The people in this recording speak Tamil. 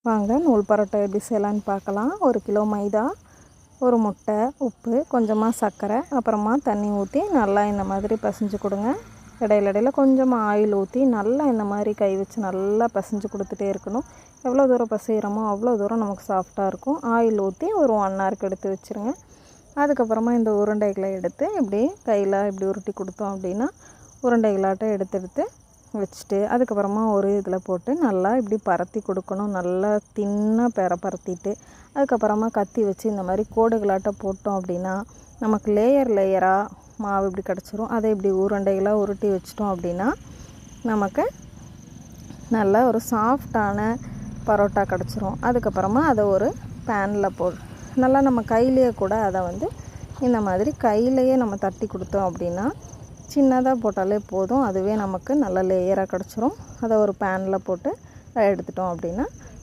வாங்க நூல் பரோட்டா எப்படி செய்யலான்னு பார்க்கலாம். 1 கிலோ மைதா, ஒரு முட்டை, உப்பு, கொஞ்சமாக சர்க்கரை, அப்புறமா தண்ணி ஊற்றி நல்லா இந்த மாதிரி பிசைஞ்சு கொடுங்க. இடையில கொஞ்சமாக ஆயில் ஊற்றி நல்லா இந்த மாதிரி கை வச்சு நல்லா பிசைஞ்சு கொடுத்துட்டே இருக்கணும். எவ்வளோ தூரம் பிசைகிறோமோ அவ்வளோ தூரம் நமக்கு சாஃப்டாக இருக்கும். ஆயில் ஊற்றி ஒரு 1 ஹவருக்கு எடுத்து வச்சுருங்க. அதுக்கப்புறமா இந்த உருண்டைகளை எடுத்து இப்படி கையில் இப்படி உருட்டி கொடுத்தோம் அப்படின்னா உருண்டைகளாட்டம் எடுத்து வச்சுட்டு அதுக்கப்புறமா ஒரு இதில் போட்டு நல்லா இப்படி பரத்தி கொடுக்கணும். நல்லா தின்னாக பரத்திட்டு அதுக்கப்புறமா கத்தி வச்சு இந்த மாதிரி கோடுகளாட்டம் போட்டோம் அப்படின்னா நமக்கு லேயராக மாவு இப்படி கிடச்சிரும். அதை இப்படி உருண்டைகளாக உருட்டி வச்சிட்டோம் அப்படின்னா நமக்கு நல்லா ஒரு சாஃப்டான பரோட்டா கிடச்சிரும். அதுக்கப்புறமா அதை ஒரு பேனில் நல்லா நம்ம கையிலேயே கூட அதை இந்த மாதிரி கையிலையே நம்ம தட்டி கொடுத்தோம் அப்படின்னா சின்னதாக போட்டாலே போதும். அதுவே நமக்கு நல்ல லேயராக கிடச்சிரும். அதை ஒரு பேனில் போட்டு எடுத்துட்டோம் அப்படின்னா